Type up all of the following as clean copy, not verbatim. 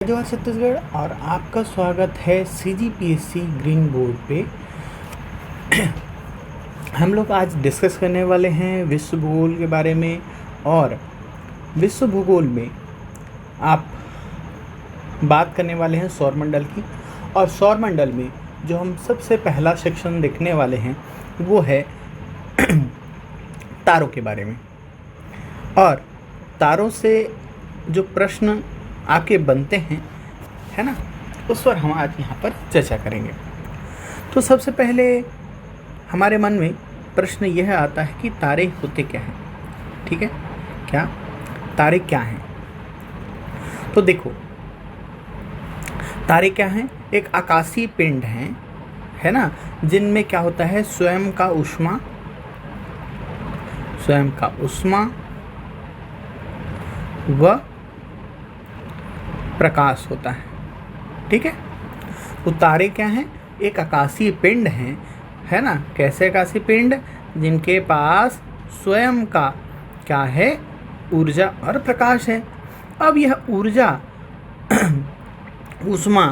जवाहर छत्तीसगढ़ और आपका स्वागत है सीजीपीएससी ग्रीन बोर्ड पे। हम लोग आज डिस्कस करने वाले हैं विश्व भूगोल के बारे में। और विश्व भूगोल में आप बात करने वाले हैं सौरमंडल की। और सौरमंडल में जो हम सबसे पहला सेक्शन देखने वाले हैं वो है तारों के बारे में। और तारों से जो प्रश्न आपके बनते हैं, है ना, उस पर हम आज यहाँ पर चर्चा करेंगे। तो सबसे पहले हमारे मन में प्रश्न यह आता है कि तारे होते क्या हैं। ठीक है, क्या तारे क्या हैं? तो देखो, तारे क्या हैं? एक आकाशीय पिंड हैं, है ना, जिनमें क्या होता है स्वयं का ऊष्मा व प्रकाश होता है। ठीक है, तो तारे क्या हैं? एक आकाशीय पिंड हैं, है ना। कैसे आकाशीय पिंड? जिनके पास स्वयं का क्या है, ऊर्जा और प्रकाश है। अब यह ऊर्जा ऊष्मा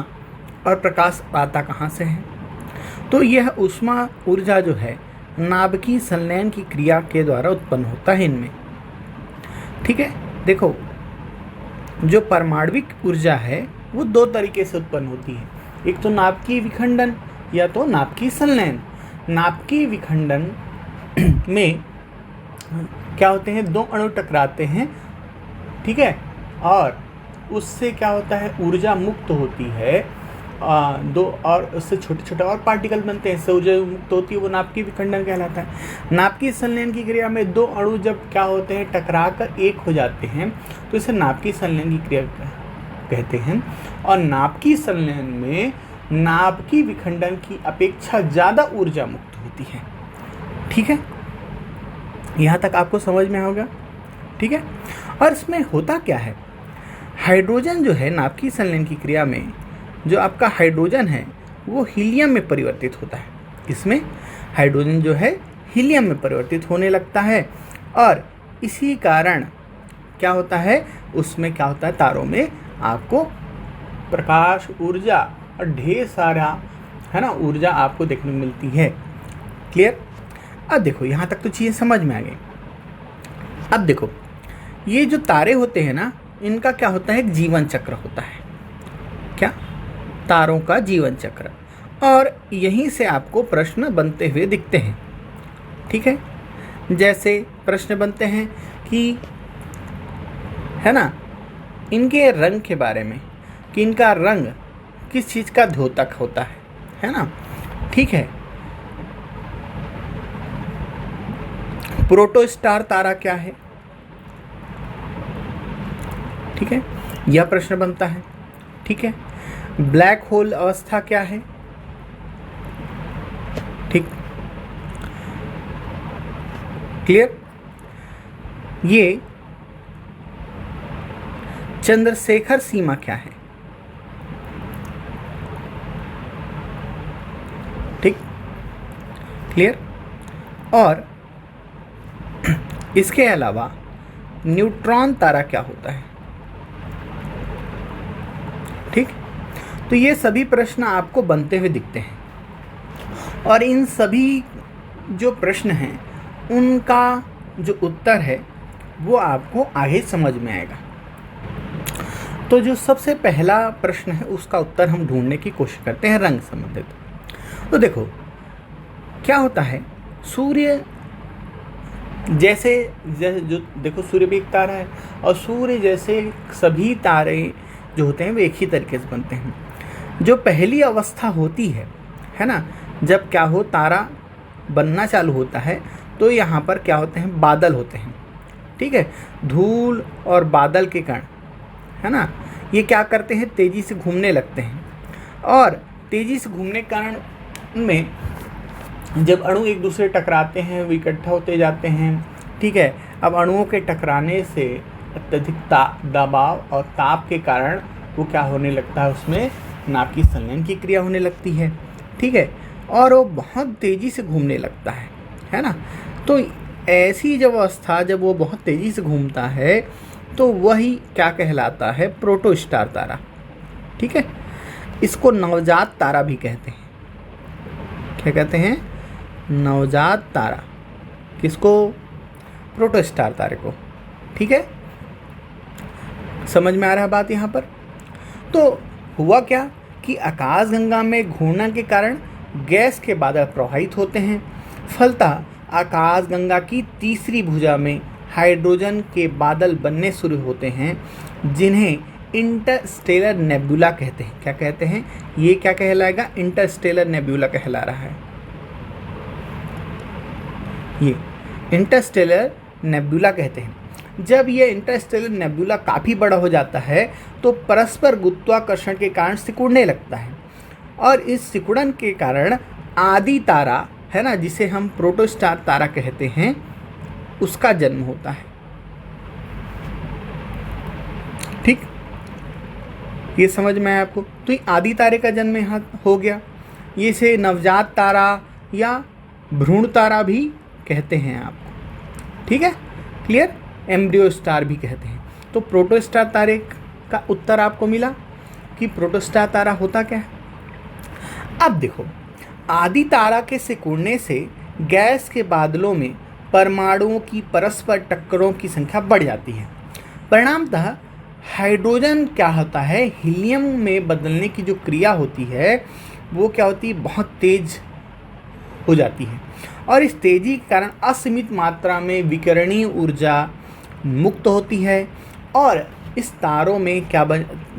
और प्रकाश आता कहाँ से है? तो यह ऊष्मा ऊर्जा जो है नाभिकीय संलयन की क्रिया के द्वारा उत्पन्न होता है इनमें। ठीक है, देखो, जो परमाणविक ऊर्जा है वो दो तरीके से उत्पन्न होती है। एक तो नाभिकीय विखंडन या तो नाभिकीय संलयन। नाभिकीय विखंडन में क्या होते हैं, दो अणु टकराते हैं, ठीक है, और उससे क्या होता है, ऊर्जा मुक्त होती है। दो और उससे छोटे छोटे और पार्टिकल बनते हैं, इससे ऊर्जा मुक्त होती है, वो नाभिकीय विखंडन कहलाता है। नाभिकीय संलयन की क्रिया में दो अणु जब क्या होते हैं, टकरा कर एक हो जाते हैं, तो इसे नाभिकीय संलयन की क्रिया कहते हैं। और नाभिकीय संलयन में नाभिकीय विखंडन की अपेक्षा ज़्यादा ऊर्जा मुक्त होती है। ठीक है, यहाँ तक आपको समझ में होगा। ठीक है, और इसमें होता क्या है, हाइड्रोजन जो है नाभिकीय संलयन की क्रिया में, जो आपका हाइड्रोजन है वो हीलियम में परिवर्तित होता है। इसमें हाइड्रोजन जो है हीलियम में परिवर्तित होने लगता है। और इसी कारण क्या होता है, उसमें क्या होता है, तारों में आपको प्रकाश ऊर्जा और ढेर सारा, है ना, ऊर्जा आपको देखने को मिलती है। क्लियर? अब देखो, यहाँ तक तो चीज़ें समझ में आ गई। अब देखो, ये जो तारे होते हैं ना, इनका क्या होता है, एक जीवन चक्र होता है। क्या? तारों का जीवन चक्र। और यहीं से आपको प्रश्न बनते हुए दिखते हैं। ठीक है, जैसे प्रश्न बनते हैं कि, है ना, इनके रंग के बारे में, कि इनका रंग किस चीज़ का द्योतक होता है ना। ठीक है, प्रोटोस्टार तारा क्या है? ठीक है, यह प्रश्न बनता है। ठीक है, ब्लैक होल अवस्था क्या है? ठीक, क्लियर? ये चंद्रशेखर सीमा क्या है? ठीक, क्लियर? और इसके अलावा न्यूट्रॉन तारा क्या होता है? ठीक, तो ये सभी प्रश्न आपको बनते हुए दिखते हैं। और इन सभी जो प्रश्न हैं उनका जो उत्तर है वो आपको आगे समझ में आएगा। तो जो सबसे पहला प्रश्न है उसका उत्तर हम ढूंढने की कोशिश करते हैं, रंग संबंधित। तो देखो क्या होता है, सूर्य जैसे जो देखो, सूर्य भी एक तारा है, और सूर्य जैसे सभी तारे जो होते हैं वो एक ही तरीके से बनते हैं। जो पहली अवस्था होती है ना, जब क्या हो, तारा बनना चालू होता है, तो यहाँ पर क्या होते हैं, बादल होते हैं। ठीक है, धूल और बादल के कण, है ना, ये क्या करते हैं, तेज़ी से घूमने लगते हैं। और तेज़ी से घूमने के कारण में जब अणु एक दूसरे टकराते हैं, वो इकट्ठा होते जाते हैं। ठीक है, अब अणुओं के टकराने से अत्यधिक दबाव और ताप के कारण वो क्या होने लगता है, उसमें नाभिकीय संलयन की क्रिया होने लगती है। ठीक है, और वो बहुत तेज़ी से घूमने लगता है ना। तो ऐसी जब अवस्था, जब वो बहुत तेज़ी से घूमता है, तो वही क्या कहलाता है, प्रोटोस्टार तारा। ठीक है। इसको नवजात तारा भी कहते हैं। क्या कहते हैं? नवजात तारा। किसको? प्रोटोस्टार तारे को। ठीक है, समझ में आ रहा है बात यहाँ पर? तो हुआ क्या कि आकाशगंगा में घूर्णन के कारण गैस के बादल प्रवाहित होते हैं। फलतः आकाशगंगा की तीसरी भुजा में हाइड्रोजन के बादल बनने शुरू होते हैं, जिन्हें इंटरस्टेलर नेबुला कहते हैं। क्या कहते हैं? ये क्या कहलाएगा? इंटरस्टेलर नेबुला कहला रहा है। ये इंटरस्टेलर नेबुला कहते हैं। जब ये इंटरस्टेलर नेबुला काफ़ी बड़ा हो जाता है तो परस्पर गुरुत्वाकर्षण के कारण सिकुड़ने लगता है, और इस सिकुड़न के कारण आदि तारा है ना, जिसे हम प्रोटोस्टार तारा कहते हैं, उसका जन्म होता है। ठीक, ये समझ में आया आपको? तो ये आदि तारे का जन्म यहाँ हो गया। ये से नवजात तारा या भ्रूण तारा भी कहते हैं आपको। ठीक है, क्लियर? एम्ब्रियो स्टार भी कहते हैं। तो प्रोटोस्टार तारे का उत्तर आपको मिला कि प्रोटोस्टार तारा होता क्या है। अब देखो, आदि तारा के सिकुड़ने से गैस के बादलों में परमाणुओं की परस्पर टक्करों की संख्या बढ़ जाती है। परिणामतः हाइड्रोजन क्या होता है, हीलियम में बदलने की जो क्रिया होती है वो क्या होती है, बहुत तेज हो जाती है, और इस तेजी के कारण असीमित मात्रा में विकिरणीय ऊर्जा मुक्त होती है, और इस तारों में क्या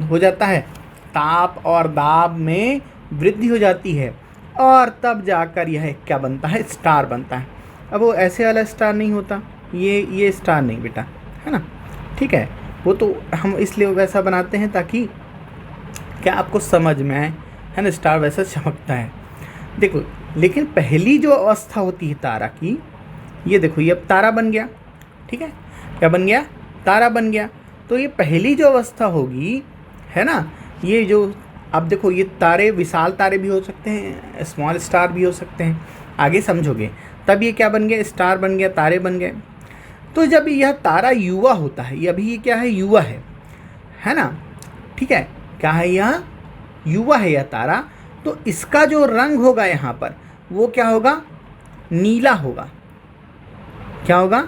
हो जाता है, ताप और दाब में वृद्धि हो जाती है, और तब जाकर यह क्या बनता है, स्टार बनता है। अब वो ऐसे वाला स्टार नहीं होता, ये स्टार नहीं बेटा, है ना। ठीक है, वो तो हम इसलिए वैसा बनाते हैं ताकि क्या आपको समझ में आए, है ना। स्टार वैसा चमकता है, देखो। लेकिन पहली जो अवस्था होती है तारा की, ये देखो, ये अब तारा बन गया। ठीक है, क्या बन गया, तारा बन गया। तो ये पहली जो अवस्था होगी, है ना, ये जो अब देखो, ये तारे विशाल तारे भी हो सकते हैं, स्मॉल स्टार भी हो सकते हैं, आगे समझोगे। तब ये क्या बन गया, स्टार बन गया, तारे बन गए। तो जब यह तारा युवा होता है, ये अभी ये क्या है, युवा है ना। ठीक है, क्या है, यह युवा है यह तारा। तो इसका जो रंग होगा यहाँ पर वो क्या होगा, नीला होगा। क्या होगा,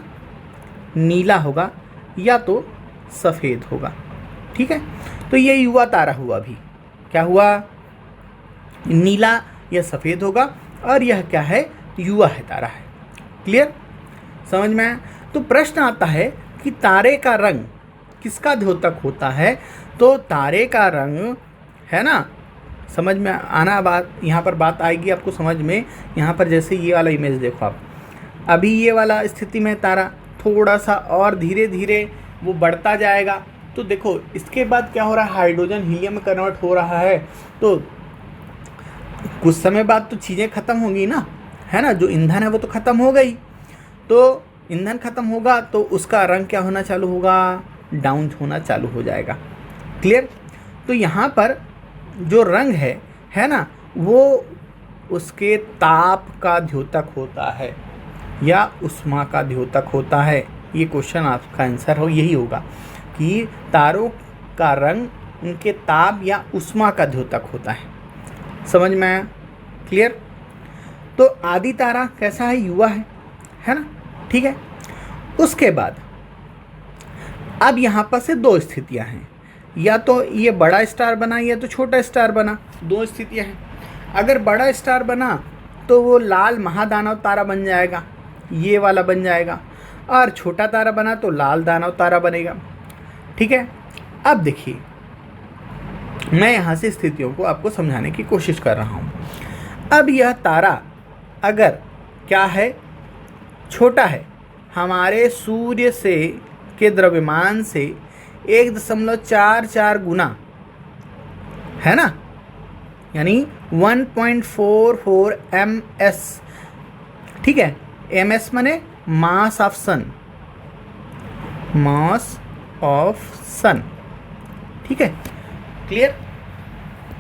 नीला होगा या तो सफ़ेद होगा। ठीक है, तो ये युवा तारा हुआ। अभी क्या हुआ, नीला या सफ़ेद होगा, और यह क्या है, युवा है, तारा है। क्लियर, समझ में आया? तो प्रश्न आता है कि तारे का रंग किसका द्योतक होता है। तो तारे का रंग, है ना, समझ में आना बात, यहाँ पर बात आएगी आपको समझ में। यहाँ पर जैसे ये वाला इमेज देखो आप, अभी ये वाला स्थिति में तारा थोड़ा सा और धीरे धीरे वो बढ़ता जाएगा। तो देखो, इसके बाद क्या हो रहा है, हाइड्रोजन हीलियम में कन्वर्ट हो रहा है। तो कुछ समय बाद तो चीज़ें ख़त्म होंगी ना, है ना, जो ईंधन है वो तो ख़त्म हो गई। तो ईंधन ख़त्म होगा तो उसका रंग क्या होना चालू होगा, डाउन होना चालू हो जाएगा। क्लियर? तो यहाँ पर जो रंग है ना, वो उसके ताप का द्योतक होता है या उष्मा का द्योतक होता है। ये क्वेश्चन आपका आंसर हो यही होगा कि तारों का रंग उनके ताप या उष्मा का द्योतक होता है। समझ में आया? क्लियर? तो आदि तारा कैसा है, युवा है ना। ठीक है, उसके बाद अब यहाँ पर से दो स्थितियाँ हैं, या तो ये बड़ा स्टार बना या तो छोटा स्टार बना, दो स्थितियाँ हैं। अगर बड़ा स्टार बना तो वो लाल महादानव तारा बन जाएगा, ये वाला बन जाएगा, और छोटा तारा बना तो लाल दानव तारा बनेगा। ठीक है, अब देखिए, मैं यहाँ से स्थितियों को आपको समझाने की कोशिश कर रहा हूँ। अब यह तारा अगर क्या है, छोटा है, हमारे सूर्य से के द्रव्यमान से 1.44 गुना, है ना, यानी 1.44 ms। ठीक है, ms माने mass of sun, mass of सन। ठीक है, क्लियर?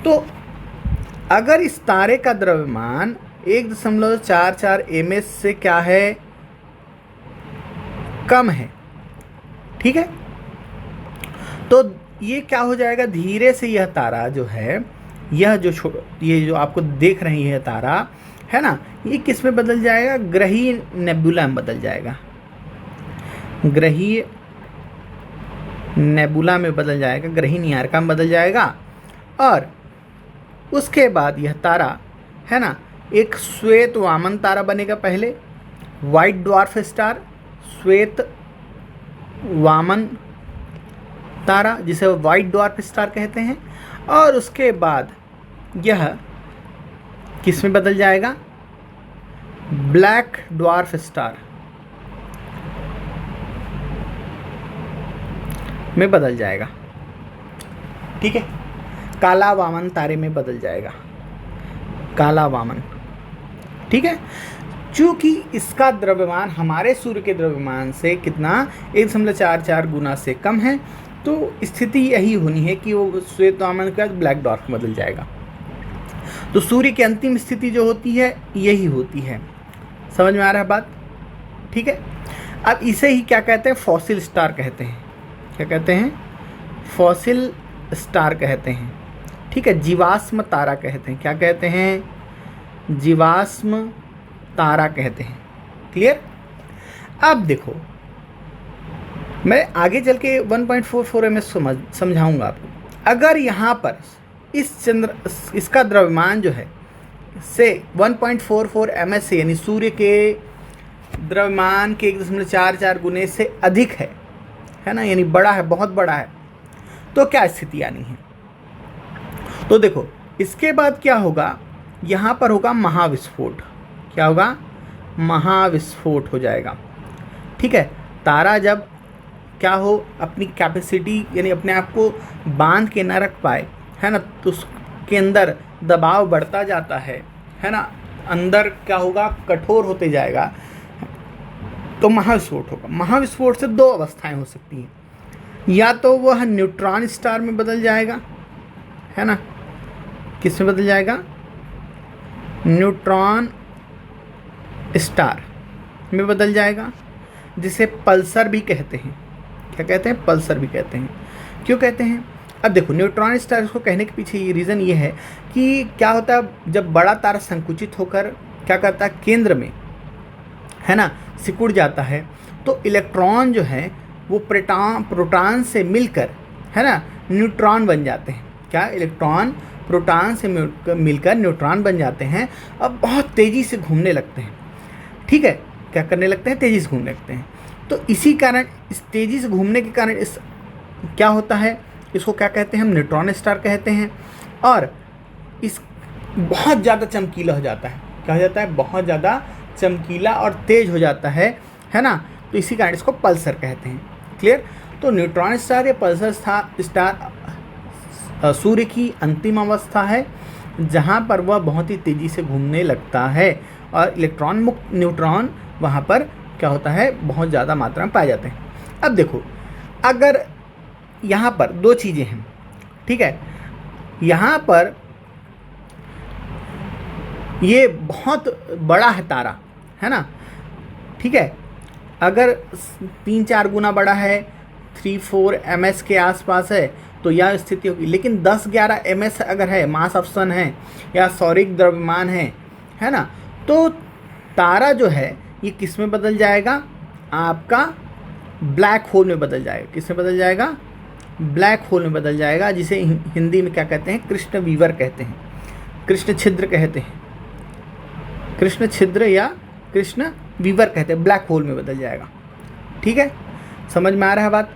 तो अगर इस तारे का द्रव्यमान 1.44 ms से क्या है, कम है, ठीक है, तो ये क्या हो जाएगा, धीरे से यह तारा जो है, यह ये जो आपको देख रही है तारा है ना, ये किस में बदल जाएगा, ग्रहीय नेबुला में बदल जाएगा, ग्रहीय नेबुला में बदल जाएगा, ग्रहीय निहारिका में बदल जाएगा। और उसके बाद यह तारा है ना एक श्वेत वामन तारा बनेगा। पहले वाइट ड्वार्फ स्टार, श्वेत वामन तारा जिसे वाइट ड्वार्फ स्टार कहते हैं। और उसके बाद यह किस में बदल जाएगा, ब्लैक ड्वार्फ स्टार में बदल जाएगा। ठीक है, काला वामन तारे में बदल जाएगा, काला वामन। ठीक है, चूंकि इसका द्रव्यमान हमारे सूर्य के द्रव्यमान से कितना 1.44 गुना से कम है, तो स्थिति यही होनी है कि वो श्वेत वामन के बाद ब्लैक डॉर्फ में बदल जाएगा। तो सूर्य की अंतिम स्थिति जो होती है यही होती है। समझ में आ रहा है बात? ठीक है, अब इसे ही क्या कहते हैं, फॉसिल स्टार कहते हैं। क्या कहते हैं, फॉसिल स्टार कहते हैं। ठीक है, जीवाश्म तारा कहते हैं। क्या कहते हैं, जीवाश्म तारा कहते हैं। क्लियर? अब देखो, मैं आगे चल के 1.44 ms समझाऊंगा आपको। अगर यहाँ पर इसका द्रव्यमान जो है से 1.44 ms से, यानी सूर्य के द्रव्यमान के 1.44 गुने से अधिक है ना, यानी बड़ा है, बहुत बड़ा है, तो क्या स्थिति आनी है? तो देखो, इसके बाद क्या होगा, यहाँ पर होगा महाविस्फोट। क्या होगा, महाविस्फोट हो जाएगा। ठीक है, तारा जब क्या हो, अपनी कैपेसिटी यानी अपने आप को बांध के न रख पाए, है ना, तो उसके अंदर दबाव बढ़ता जाता है ना, अंदर क्या होगा, कठोर होते जाएगा, तो महाविस्फोट होगा। महाविस्फोट से दो अवस्थाएं हो सकती हैं, या तो वह न्यूट्रॉन स्टार में बदल जाएगा, है ना, किस में बदल जाएगा, न्यूट्रॉन स्टार में बदल जाएगा, जिसे पल्सर भी कहते हैं। क्या कहते हैं, पल्सर भी कहते हैं। क्यों कहते हैं? अब देखो, न्यूट्रॉन स्टार को कहने के पीछे ये रीज़न ये है कि क्या होता है, जब बड़ा तारा संकुचित होकर क्या करता है, केंद्र में, है ना, सिकुड़ जाता है, तो इलेक्ट्रॉन जो है वो प्रोटॉन से मिलकर, है ना, न्यूट्रॉन बन जाते हैं। क्या, इलेक्ट्रॉन प्रोटॉन से मिलकर न्यूट्रॉन बन जाते हैं और बहुत तेज़ी से घूमने लगते हैं। ठीक है, क्या करने लगते हैं, तेज़ी से घूमने लगते हैं। तो इसी कारण, इस तेज़ी से घूमने के कारण इस क्या होता है, इसको क्या कहते हैं, हम न्यूट्रॉन स्टार कहते हैं। और इस बहुत ज़्यादा चमकीला हो जाता है। क्या हो जाता है, बहुत ज़्यादा चमकीला और तेज़ हो जाता है ना, तो इसी कारण इसको पल्सर कहते हैं। क्लियर? तो न्यूट्रॉन स्टार या पल्सर स्टार सूर्य की अंतिम अवस्था है, जहाँ पर वह बहुत ही तेज़ी से घूमने लगता है और इलेक्ट्रॉन मुक्त न्यूट्रॉन वहाँ पर क्या होता है, बहुत ज़्यादा मात्रा में पाए जाते हैं। अब देखो, अगर यहाँ पर दो चीज़ें हैं। ठीक है, यहाँ पर ये बहुत बड़ा है तारा, है ना, ठीक है, अगर 3-4 गुना बड़ा है, 3-4 ms के आसपास है, तो यह स्थिति होगी। लेकिन 10-11 ms अगर है, मास ऑफ सन है या सौरिक द्रव्यमान है ना, तो तारा जो है ये किस में बदल जाएगा, आपका ब्लैक होल में बदल जाएगा। किस में बदल जाएगा, ब्लैक होल में बदल जाएगा, जिसे हिंदी में क्या कहते हैं, कृष्ण वीवर कहते हैं, कृष्ण छिद्र कहते हैं, कृष्ण छिद्र या कृष्ण वीवर कहते हैं, ब्लैक होल में बदल जाएगा। ठीक है, समझ में आ रहा है बात?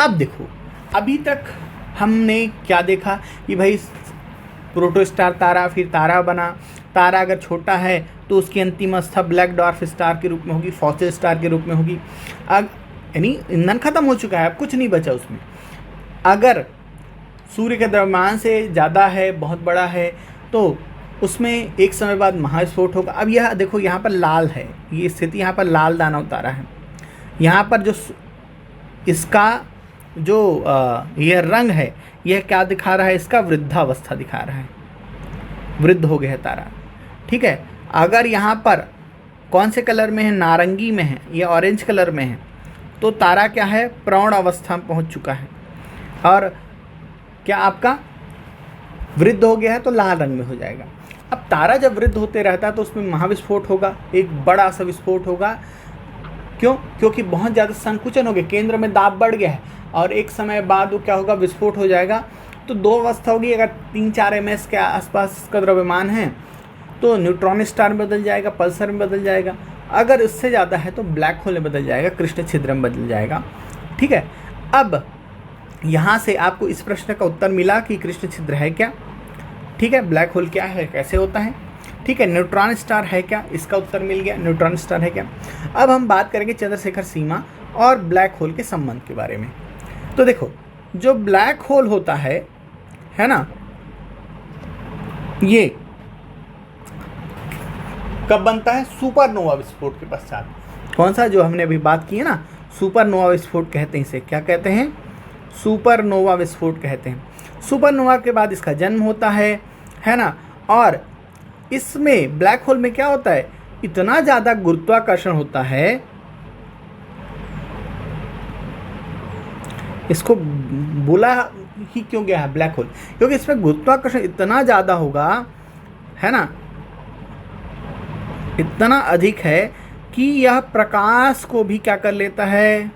अब देखो, अभी तक हमने क्या देखा कि भाई प्रोटोस्टार तारा, फिर तारा बना। तारा अगर छोटा है तो उसकी अंतिम अवस्था ब्लैक डॉर्फ स्टार के रूप में होगी, फॉसिल स्टार के रूप में होगी। अब यानी ईंधन खत्म हो चुका है, अब कुछ नहीं बचा उसमें। अगर सूर्य के द्रव्यमान से ज़्यादा है, बहुत बड़ा है, तो उसमें एक समय बाद महाविस्फोट होगा। अब यह देखो, यहाँ पर लाल है, ये स्थिति यहाँ पर लाल दानव तारा है। यहाँ पर जो इसका जो यह रंग है, यह क्या दिखा रहा है, इसका वृद्धावस्था दिखा रहा है, वृद्ध हो गया है तारा। ठीक है, अगर यहाँ पर कौन से कलर में है, नारंगी में है या ऑरेंज कलर में है, तो तारा क्या है, प्रौढ़ अवस्था में पहुँच चुका है। और क्या आपका वृद्ध हो गया है तो लाल रंग में हो जाएगा। अब तारा जब वृद्ध होते रहता है तो उसमें महाविस्फोट होगा, एक बड़ा सा विस्फोट होगा। क्यों? क्योंकि बहुत ज़्यादा संकुचन हो गया, केंद्र में दाब बढ़ गया है और एक समय बाद वो क्या होगा, विस्फोट हो जाएगा। तो दो अवस्था होगी, अगर 3-4 ms के आसपास इसका द्रव्यमान है तो न्यूट्रॉन स्टार में बदल जाएगा, पल्सर में बदल जाएगा। अगर इससे ज़्यादा है तो ब्लैक होल में बदल जाएगा, कृष्ण छिद्र में बदल जाएगा। ठीक है, अब यहाँ से आपको इस प्रश्न का उत्तर मिला कि कृष्ण छिद्र है क्या, ठीक है, ब्लैक होल क्या है, कैसे होता है, ठीक है, न्यूट्रॉन स्टार है क्या, इसका उत्तर मिल गया, न्यूट्रॉन स्टार है क्या। अब हम बात करेंगे चंद्रशेखर सीमा और ब्लैक होल के संबंध के बारे में। तो देखो, जो ब्लैक होल होता है ना, ये कब बनता है? सुपरनोवा विस्फोट के पश्चात। कौन सा? जो हमने अभी बात की है ना, सुपरनोवा विस्फोट कहते हैं इसे। क्या कहते हैं? सुपरनोवा विस्फोट कहते हैं। सुपरनोवा के बाद इसका जन्म होता है ना। और इसमें ब्लैक होल में क्या होता है, इतना ज़्यादा गुरुत्वाकर्षण होता है, इसको बोला ही क्यों गया है ब्लैक होल, क्योंकि इसमें गुरुत्वाकर्षण इतना ज़्यादा होगा, है ना, इतना अधिक है कि यह प्रकाश को भी क्या कर लेता है,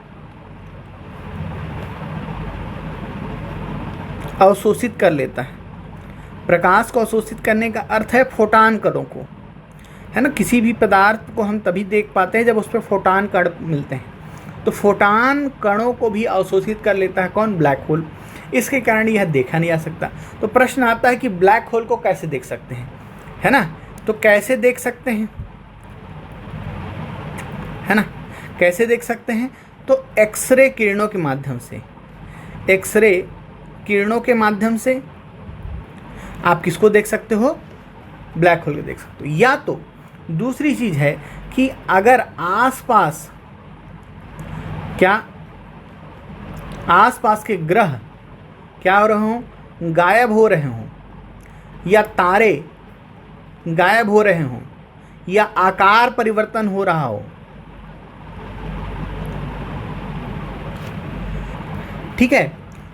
अवशोषित कर लेता है। प्रकाश को अवशोषित करने का अर्थ है फोटान कणों को, है ना। किसी भी पदार्थ को हम तभी देख पाते हैं जब उस पर फोटान कण मिलते हैं, तो फोटान कणों को भी अवशोषित कर लेता है कौन? Black hole. इसके कारण यह देखा नहीं जा सकता। तो प्रश्न आता है कि ब्लैक होल को कैसे देख सकते हैं, है ना। तो कैसे देख सकते हैं, है ना, कैसे देख सकते हैं? तो एक्सरे किरणों के माध्यम से, एक्सरे किरणों के माध्यम से आप किसको देख सकते हो? ब्लैक होल को देख सकते हो। या तो दूसरी चीज है कि अगर आसपास आसपास के ग्रह क्या हो रहे हों, गायब हो रहे हों, या तारे गायब हो रहे हों, या आकार परिवर्तन हो रहा हो, ठीक है,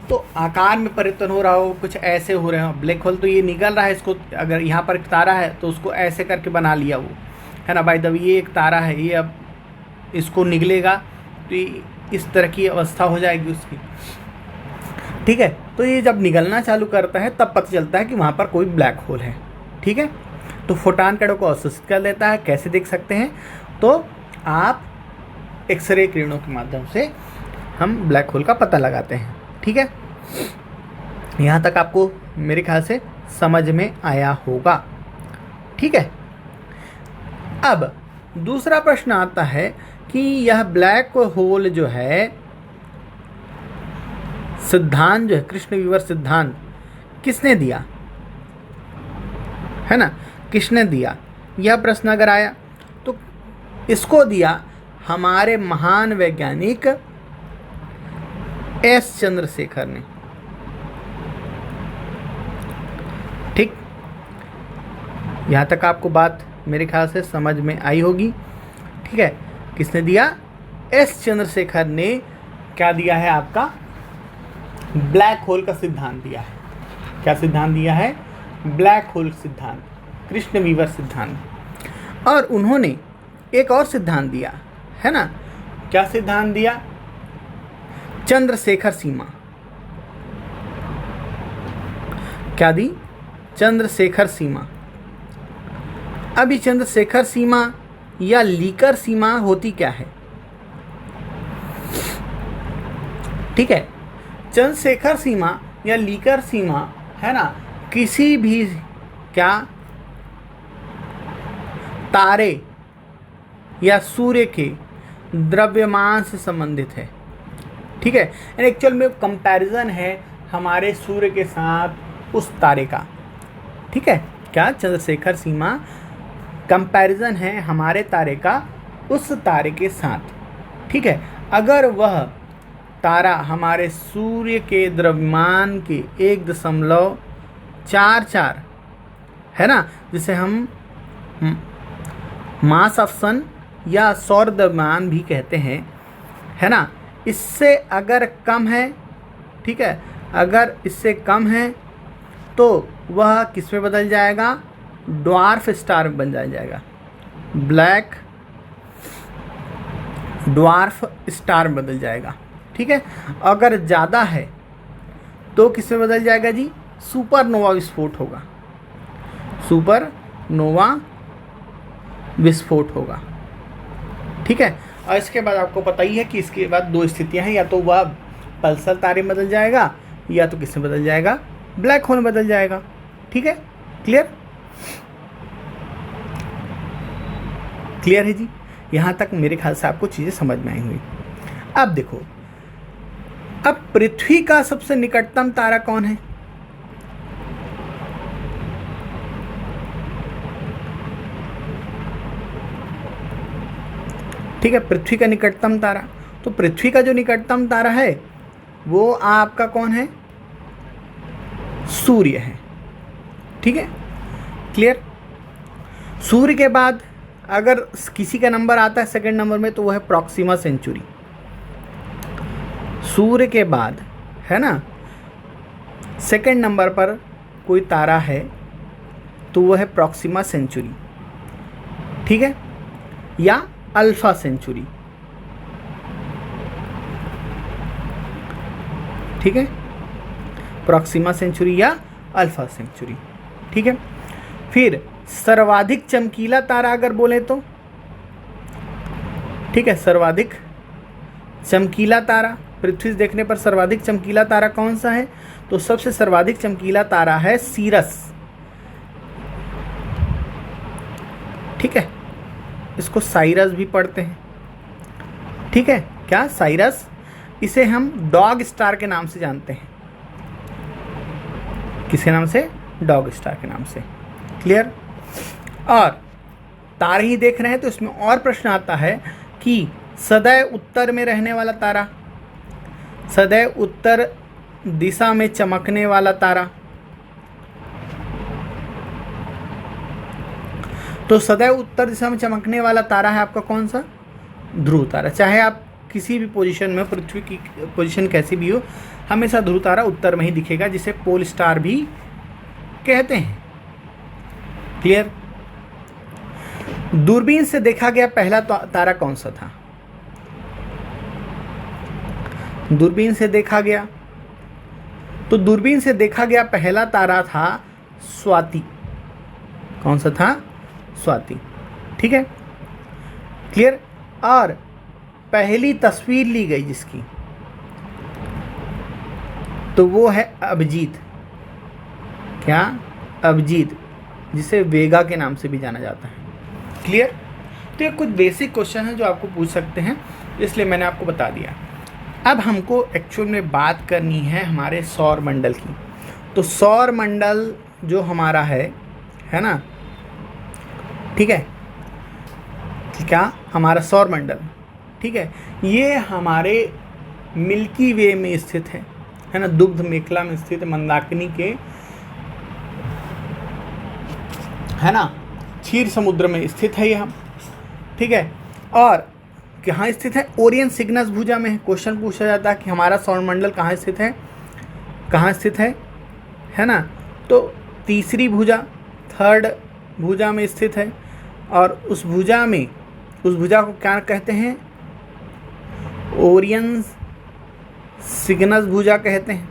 तो आकार में परिवर्तन हो रहा हो, कुछ ऐसे हो रहे हो। ब्लैक होल तो ये निकल रहा है, इसको अगर यहाँ पर एक तारा है तो उसको ऐसे करके बना लिया वो, है ना भाई। जब ये एक तारा है, ये अब इसको निकलेगा तो इस तरह की अवस्था हो जाएगी उसकी, ठीक है। तो ये जब निकलना चालू करता है तब पता चलता है कि वहाँ पर कोई ब्लैक होल है, ठीक है। तो फोटान कणों को अवशोषित कर लेता है। कैसे देख सकते हैं? तो आप एक्सरे किरणों के माध्यम से हम ब्लैक होल का पता लगाते हैं, ठीक है। यहाँ तक आपको मेरे ख्याल से समझ में आया होगा, ठीक है। अब दूसरा प्रश्न आता है कि यह ब्लैक होल जो है सिद्धांत, जो है कृष्ण वीवर सिद्धांत, किसने दिया, है ना, किसने दिया? यह प्रश्न अगर आया तो इसको दिया हमारे महान वैज्ञानिक एस चंद्रशेखर ने, ठीक। यहां तक आपको बात मेरे ख्याल से समझ में आई होगी, ठीक है। किसने दिया? एस चंद्रशेखर ने क्या दिया है आपका? ब्लैक होल का सिद्धांत दिया है। क्या सिद्धांत दिया है? ब्लैक होल सिद्धांत, कृष्ण वीवर सिद्धांत। और उन्होंने एक और सिद्धांत दिया, है ना। क्या सिद्धांत दिया? चंद्रशेखर सीमा। क्या दी? चंद्रशेखर सीमा। अभी चंद्रशेखर सीमा या लीकर सीमा होती क्या है, ठीक है। चंद्रशेखर सीमा या लीकर सीमा, है ना, किसी भी क्या तारे या सूर्य के द्रव्यमान से संबंधित है, ठीक है। एक्चुअल में कंपैरिजन है हमारे सूर्य के साथ उस तारे का, ठीक है। क्या? चंद्रशेखर सीमा कंपैरिजन है हमारे तारे का उस तारे के साथ, ठीक है। अगर वह तारा हमारे सूर्य के द्रव्यमान के 1.44, है ना, जिसे हम मास ऑफ सन या सौर द्रव्यमान भी कहते हैं, है ना, इससे अगर कम है, ठीक है, अगर इससे कम है तो वह किस में बदल जाएगा? ड्वार्फ स्टार में बन जाएगा, ब्लैक ड्वार्फ स्टार में बदल जाएगा। ठीक है, अगर ज़्यादा है तो किस में बदल जाएगा जी? सुपरनोवा विस्फोट होगा, सुपरनोवा विस्फोट होगा। ठीक है, और इसके बाद आपको पता ही है कि इसके बाद दो स्थितियां हैं, या तो वह पल्सर तारे में बदल जाएगा या तो किसमें बदल जाएगा? ब्लैक होल में बदल जाएगा। ठीक है, क्लियर? क्लियर है जी? यहाँ तक मेरे ख्याल से आपको चीज़ें समझ में आई हुई। अब देखो, अब पृथ्वी का सबसे निकटतम तारा कौन है? ठीक है, पृथ्वी का निकटतम तारा, तो पृथ्वी का जो निकटतम तारा है वो आपका कौन है? सूर्य है। ठीक है, क्लियर? सूर्य के बाद अगर किसी का नंबर आता है सेकंड नंबर में तो वो है प्रॉक्सिमा सेंचुरी। सूर्य के बाद है ना सेकंड नंबर पर कोई तारा है तो वो है प्रॉक्सिमा सेंचुरी। ठीक है, या अल्फा सेंचुरी। ठीक है, प्रॉक्सिमा सेंचुरी या अल्फा सेंचुरी। ठीक है, फिर सर्वाधिक चमकीला तारा अगर बोले तो, ठीक है, सर्वाधिक चमकीला तारा पृथ्वी से देखने पर सर्वाधिक चमकीला तारा कौन सा है? तो सबसे सर्वाधिक चमकीला तारा है सीरस। ठीक है, इसको साइरस भी पढ़ते हैं। ठीक है, क्या? साइरस। इसे हम डॉग स्टार के नाम से जानते हैं। किसके नाम से? डॉग स्टार के नाम से। क्लियर? और तारे ही देख रहे हैं तो इसमें और प्रश्न आता है कि सदैव उत्तर में रहने वाला तारा, सदैव उत्तर दिशा में चमकने वाला तारा, तो सदैव उत्तर दिशा में चमकने वाला तारा है आपका कौन सा? ध्रुव तारा। चाहे आप किसी भी पोजीशन में, पृथ्वी की पोजीशन कैसी भी हो, हमेशा ध्रुव तारा उत्तर में ही दिखेगा, जिसे पोल स्टार भी कहते हैं। क्लियर? दूरबीन से देखा गया पहला तारा कौन सा था? दूरबीन से देखा गया, तो दूरबीन से देखा गया पहला तारा था स्वाति। कौन सा था? स्वाति। ठीक है, क्लियर? और पहली तस्वीर ली गई जिसकी, तो वो है अभिजीत। क्या? अभिजीत, जिसे वेगा के नाम से भी जाना जाता है। क्लियर? तो ये कुछ बेसिक क्वेश्चन है जो आपको पूछ सकते हैं, इसलिए मैंने आपको बता दिया। अब हमको एक्चुअल में बात करनी है हमारे सौर मंडल की। तो सौर मंडल जो हमारा है ना, ठीक है, क्या? हमारा सौर मंडल, ठीक है, ये हमारे मिल्की वे में स्थित है ना, दुग्ध मेखला में स्थित, मंदाकिनी के, है ना, क्षीर समुद्र में स्थित है यह। ठीक है, और कहाँ स्थित है? ओरियन सिग्नस भुजा में। क्वेश्चन पूछा जाता है कि हमारा सौरमंडल कहाँ स्थित है, कहाँ स्थित है ना, तो तीसरी भुजा, थर्ड भुजा में स्थित है। और उस भुजा में, उस भुजा को क्या कहते हैं? ओरियन सिग्नस भुजा कहते हैं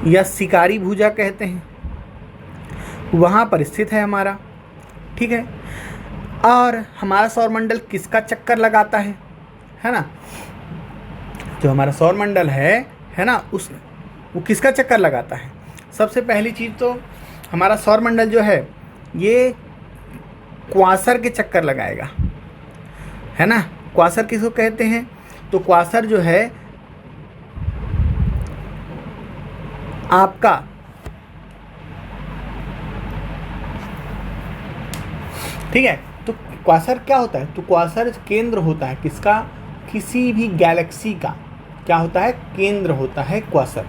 या शिकारी भुजा कहते हैं, वहाँ पर स्थित है हमारा। ठीक है, और हमारा सौरमंडल किसका चक्कर लगाता है ना, जो हमारा सौरमंडल है ना, वो किसका चक्कर लगाता है? सबसे पहली चीज़ तो हमारा सौरमंडल जो है ये क्वासर के चक्कर लगाएगा, है ना। क्वासर किसको कहते हैं? तो क्वासर जो है आपका ठीक है, तो क्वासर क्या होता है? तो क्वासर केंद्र होता है किसका? किसी भी गैलेक्सी का क्या होता है? केंद्र होता है क्वासर।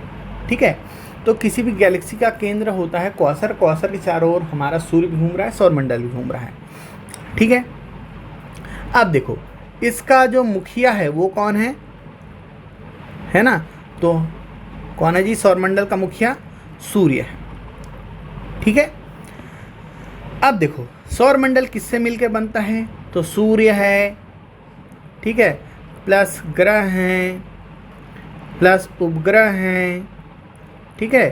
ठीक है, तो किसी भी गैलेक्सी का केंद्र होता है क्वासर। क्वासर के चारों ओर हमारा सूर्य भी घूम रहा है, सौरमंडल भी घूम रहा है। ठीक है, अब देखो इसका जो मुखिया है वो कौन है ना, तो कौन है जी सौरमंडल का मुखिया? सूर्य है। ठीक है, अब देखो सौरमंडल किससे मिलकर बनता है? तो सूर्य है, ठीक है, प्लस ग्रह हैं, प्लस उपग्रह हैं, ठीक है,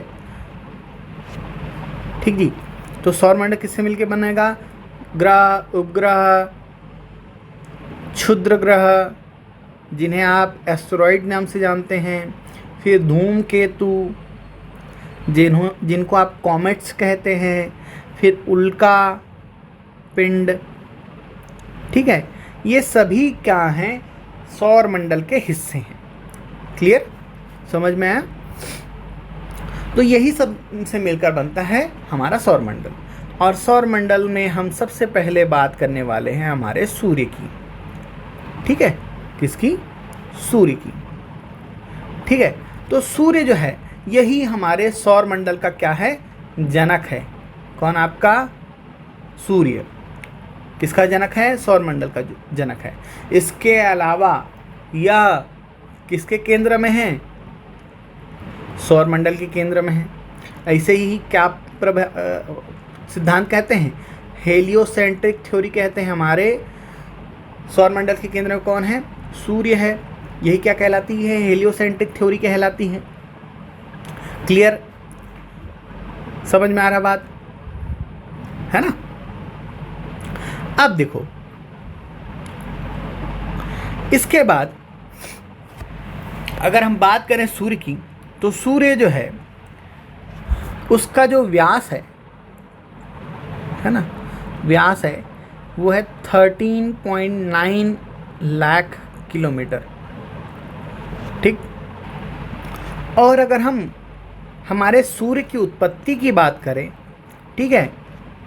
ठीक जी। तो सौरमंडल किससे मिलकर बनेगा? ग्रह, उपग्रह, क्षुद्र ग्रह जिन्हें आप एस्टेरॉइड नाम से जानते हैं, फिर धूमकेतु जिनको आप कॉमेट्स कहते हैं, फिर उल्का पिंड, ठीक है, ये सभी क्या हैं? सौरमंडल के हिस्से हैं। क्लियर, समझ में आया? तो यही सब से मिलकर बनता है हमारा सौरमंडल। और सौरमंडल में हम सबसे पहले बात करने वाले हैं हमारे सूर्य की। ठीक है, किसकी? सूर्य की। ठीक है, तो सूर्य जो है यही हमारे सौरमंडल का क्या है? जनक है। कौन आपका? सूर्य। किसका जनक है? सौरमंडल का जनक है। इसके अलावा यह किसके केंद्र में है? सौरमंडल के केंद्र में है। ऐसे ही क्या सिद्धांत कहते हैं? हेलियोसेंट्रिक थ्योरी कहते हैं। हमारे सौरमंडल के केंद्र में कौन है? सूर्य है। यही क्या कहलाती है? हेलियोसेंट्रिक थ्योरी कहलाती है। क्लियर, समझ में आ रहा बात है ना? अब देखो, इसके बाद अगर हम बात करें सूर्य की, तो सूर्य जो है उसका जो व्यास है ना, व्यास है वो है 13.9 लाख किलोमीटर। ठीक, और अगर हम हमारे सूर्य की उत्पत्ति की बात करें, ठीक है,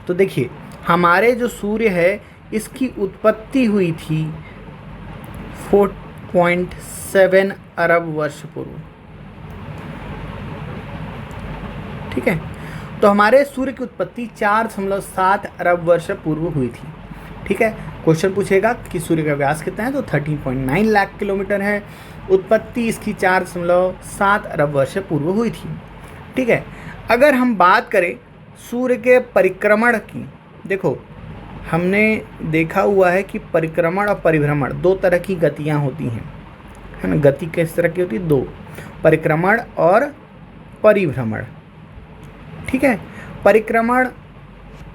तो देखिए हमारे जो सूर्य है इसकी उत्पत्ति हुई थी 4.7 अरब वर्ष पूर्व। ठीक है, तो हमारे सूर्य की उत्पत्ति 4.7 अरब वर्ष पूर्व हुई थी। ठीक है, क्वेश्चन पूछेगा कि सूर्य का व्यास कितना है, तो 13.9 लाख किलोमीटर है। उत्पत्ति इसकी 4.7 अरब वर्ष पूर्व हुई थी। ठीक है, अगर हम बात करें सूर्य के परिक्रमण की, देखो हमने देखा हुआ है कि परिक्रमण और परिभ्रमण दो तरह की गतियां होती हैं, है ना। गति किस तरह की होती है? दो, परिक्रमण और परिभ्रमण। ठीक है, परिक्रमण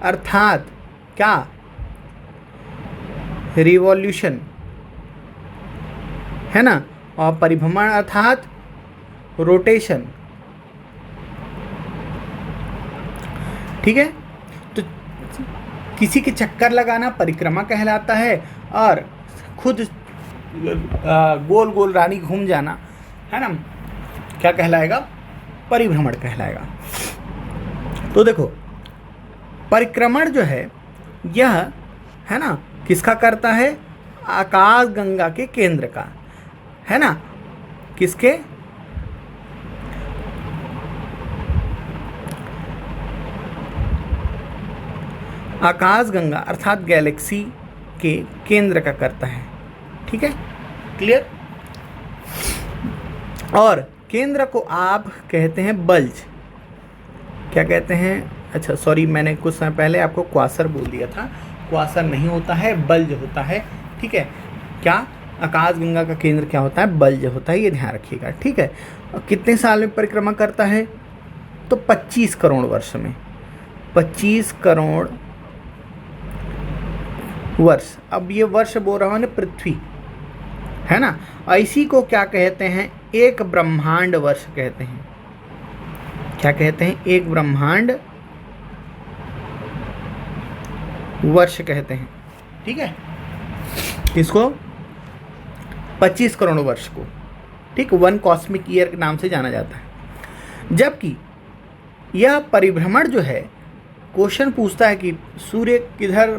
अर्थात क्या? रिवॉल्यूशन, है ना, और परिभ्रमण अर्थात रोटेशन। ठीक है, तो किसी के चक्कर लगाना परिक्रमा कहलाता है, और खुद गोल गोल रानी घूम जाना, है ना, क्या कहलाएगा? परिभ्रमण कहलाएगा। तो देखो परिक्रमण जो है यह, है ना, किसका करता है? आकाश गंगा के केंद्र का, है ना। किसके? आकाश गंगा अर्थात गैलेक्सी के केंद्र का करता है। ठीक है, क्लियर। और केंद्र को आप कहते हैं बल्ज। क्या कहते हैं? अच्छा सॉरी, मैंने कुछ समय पहले आपको क्वासर बोल दिया था। क्वासर नहीं होता है, बल्ज होता है। ठीक है, क्या? आकाशगंगा का केंद्र क्या होता है? बल्ज होता है, ये ध्यान रखिएगा। ठीक है, कितने साल में परिक्रमा करता है? तो 25 करोड़ वर्ष में, 25 करोड़ वर्ष। अब ये वर्ष बोल रहा हूँ ना, पृथ्वी, है ना। इसी को क्या कहते हैं? एक ब्रह्मांड वर्ष कहते हैं। क्या कहते हैं? एक ब्रह्मांड वर्ष कहते हैं। ठीक है, इसको 25 करोड़ वर्ष को, ठीक, 1 कॉस्मिक ईयर के नाम से जाना जाता है। जबकि यह परिभ्रमण जो है, क्वेश्चन पूछता है कि सूर्य किधर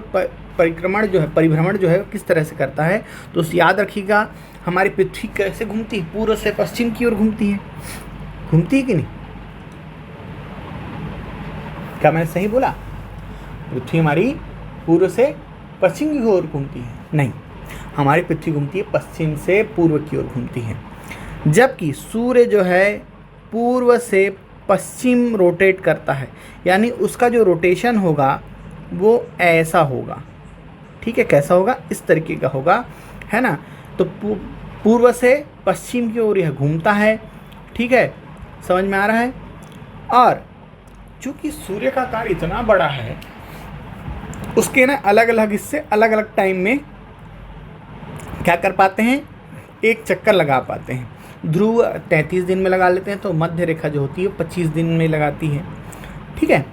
परिक्रमण जो है, परिभ्रमण जो है किस तरह से करता है, तो याद रखिएगा हमारी पृथ्वी कैसे घूमती है? पूर्व से पश्चिम की ओर घूमती है। घूमती है कि नहीं? क्या मैंने सही बोला? पृथ्वी हमारी पूर्व से पश्चिम की ओर घूमती है? नहीं, हमारी पृथ्वी घूमती है पश्चिम से पूर्व की ओर घूमती है। जबकि सूर्य जो है पूर्व से पश्चिम रोटेट करता है, यानी उसका जो रोटेशन होगा वो ऐसा होगा। ठीक है, कैसा होगा? इस तरीके का होगा, है ना। तो पूर्व से पश्चिम की ओर यह घूमता है। ठीक है, समझ में आ रहा है। और चूंकि सूर्य का आकार इतना बड़ा है, उसके ना अलग अलग हिस्से अलग अलग टाइम में क्या कर पाते हैं, एक चक्कर लगा पाते हैं। ध्रुव 33 दिन में लगा लेते हैं, तो मध्य रेखा जो होती है 25 दिन में लगाती है। ठीक है,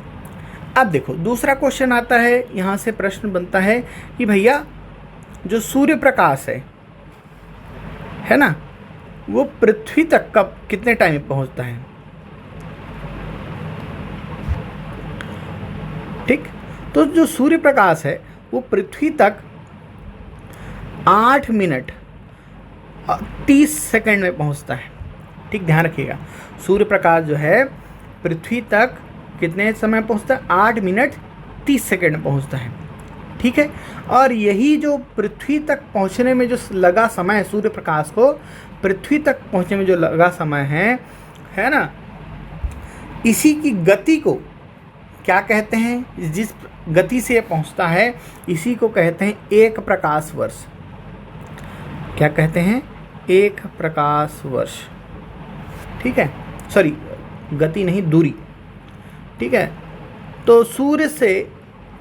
अब देखो दूसरा क्वेश्चन आता है, यहाँ से प्रश्न बनता है कि भैया जो सूर्य प्रकाश है ना, वो पृथ्वी तक कब कितने टाइम में पहुंचता है। ठीक, तो जो सूर्य प्रकाश है वो पृथ्वी तक 8 मिनट 30 सेकंड में पहुंचता है। ठीक, ध्यान रखिएगा, सूर्य प्रकाश जो है पृथ्वी तक कितने समय पहुंचता है, 8 मिनट 30 सेकंड में पहुंचता है। ठीक है, और यही जो पृथ्वी तक पहुंचने में जो लगा समय है, सूर्य प्रकाश को पृथ्वी तक पहुंचने में जो लगा समय है ना, इसी की गति को क्या कहते हैं, जिस गति से पहुंचता है इसी को कहते हैं एक प्रकाश वर्ष। क्या कहते हैं, एक प्रकाश वर्ष। ठीक है, सॉरी गति नहीं, दूरी। ठीक है, तो सूर्य से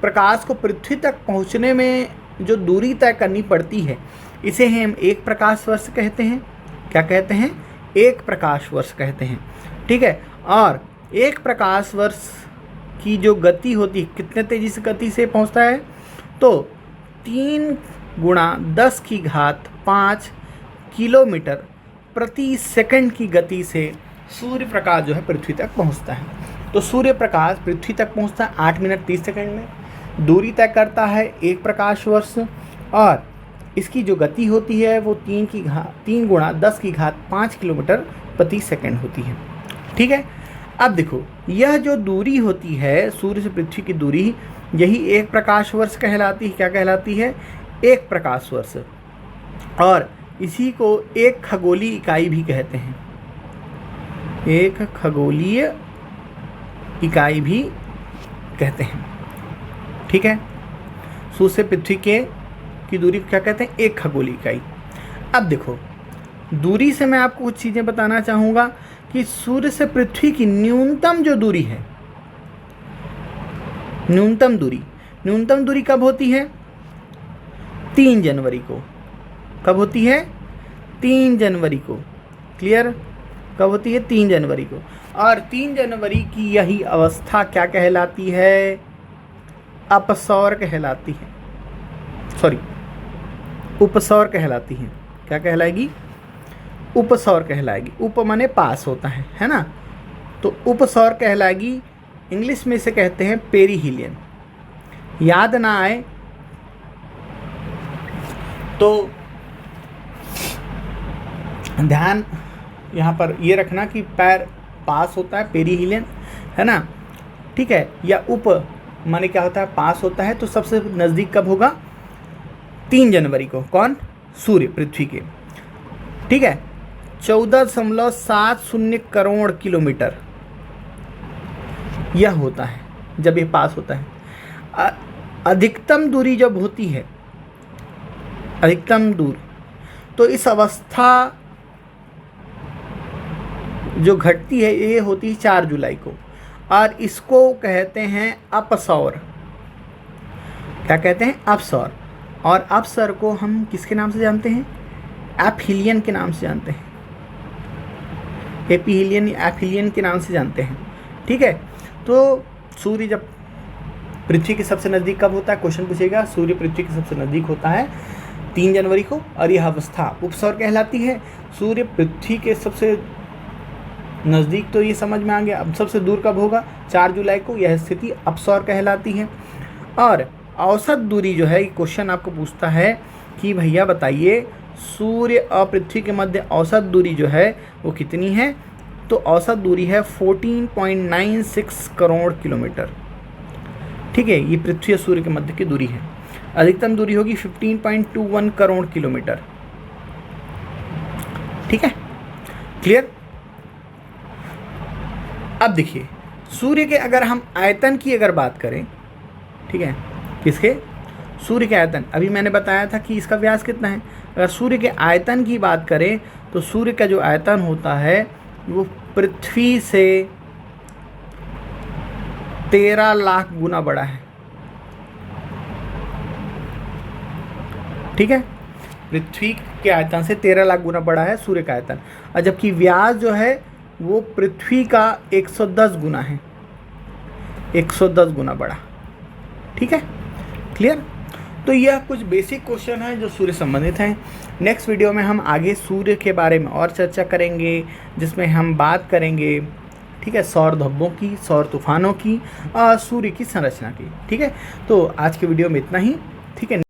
प्रकाश को पृथ्वी तक पहुंचने में जो दूरी तय करनी पड़ती है, इसे हम एक प्रकाश वर्ष कहते हैं। क्या कहते हैं, एक प्रकाश वर्ष कहते हैं। ठीक है, और एक प्रकाश वर्ष की जो गति होती है, कितने तेजी से गति से पहुंचता है, तो 3 गुणा 10 की घात 5 किलोमीटर प्रति सेकंड की गति से सूर्य प्रकाश जो है पृथ्वी तक पहुंचता है। तो सूर्य प्रकाश पृथ्वी तक पहुंचता है 8 मिनट 30 सेकंड में, दूरी तय करता है एक प्रकाश वर्ष, और इसकी जो गति होती है वो 3 गुणा 10 की घात 5 किलोमीटर प्रति सेकंड होती है। ठीक है, अब देखो यह जो दूरी होती है सूर्य से पृथ्वी की दूरी, यही एक प्रकाश वर्ष कहलाती है। क्या कहलाती है, एक प्रकाश वर्ष। और इसी को एक खगोलीय इकाई भी कहते हैं, एक खगोलीय इकाई भी कहते हैं। ठीक है, सूर्य से पृथ्वी की दूरी को क्या कहते हैं, एक खगोलीय इकाई। अब देखो दूरी से मैं आपको कुछ चीज़ें बताना चाहूँगा कि सूर्य से पृथ्वी की न्यूनतम जो दूरी है, न्यूनतम दूरी कब होती है, 3 जनवरी को। कब होती है, 3 जनवरी को। क्लियर, कब होती है, 3 जनवरी को। और 3 जनवरी की यही अवस्था क्या कहलाती है, अपसौर कहलाती है, सॉरी उपसौर कहलाती है। क्या कहलाएगी, उपसौर कहलाएगी। उप माने पास होता है ना, तो उपसौर कहलाएगी। इंग्लिश में इसे कहते हैं पेरीहिलियन। याद ना आए तो ध्यान यहाँ पर ये रखना कि पैर पास होता है, पेरीहिलियन, है ना। ठीक है, या उप माने क्या होता है, पास होता है। तो सबसे नज़दीक कब होगा, 3 जनवरी को। कौन, सूर्य पृथ्वी के। ठीक है, 14.70 करोड़ किलोमीटर यह होता है जब ये पास होता है। अधिकतम दूरी जब होती है, अधिकतम दूर, तो इस अवस्था जो घटती है ये होती है 4 जुलाई को, और इसको कहते हैं अपसौर। क्या कहते हैं, अपसौर। और अपसर को हम किसके नाम से जानते हैं, एपहिलियन के नाम से जानते हैं, एपीहिलियन एपहिलियन के नाम से जानते हैं। ठीक है, तो सूर्य जब पृथ्वी के सबसे नज़दीक कब होता है, क्वेश्चन पूछेगा। सूर्य पृथ्वी के सबसे नज़दीक होता है 3 जनवरी को, और यह अवस्था उपसौर कहलाती है। सूर्य पृथ्वी के सबसे नज़दीक तो ये समझ में आ गया। अब सबसे दूर कब होगा, 4 जुलाई को, यह स्थिति अपसौर कहलाती है। और औसत दूरी जो है, क्वेश्चन आपको पूछता है कि भैया बताइए सूर्य और पृथ्वी के मध्य औसत दूरी जो है वो कितनी है, तो औसत दूरी है 14.96 करोड़ किलोमीटर। ठीक है, ये पृथ्वी और सूर्य के मध्य की दूरी है। अधिकतम दूरी होगी 15.21 करोड़ किलोमीटर। ठीक है, क्लियर। अब देखिए, सूर्य के अगर हम आयतन की अगर बात करें, ठीक है, किसके, सूर्य के आयतन, अभी मैंने बताया था कि इसका व्यास कितना है। अगर सूर्य के आयतन की बात करें तो सूर्य का जो आयतन होता है वो पृथ्वी से 13 लाख गुना बड़ा है। ठीक है, पृथ्वी के आयतन से 13 लाख गुना बड़ा है सूर्य का आयतन, और जबकि व्यास जो है वो पृथ्वी का 110 गुना है, 110 गुना बड़ा। ठीक है, क्लियर। तो यह कुछ बेसिक क्वेश्चन है जो सूर्य संबंधित हैं। नेक्स्ट वीडियो में हम आगे सूर्य के बारे में और चर्चा करेंगे, जिसमें हम बात करेंगे, ठीक है, सौर धब्बों की, सौर तूफानों की और सूर्य की संरचना की। ठीक है, तो आज के वीडियो में इतना ही। ठीक है,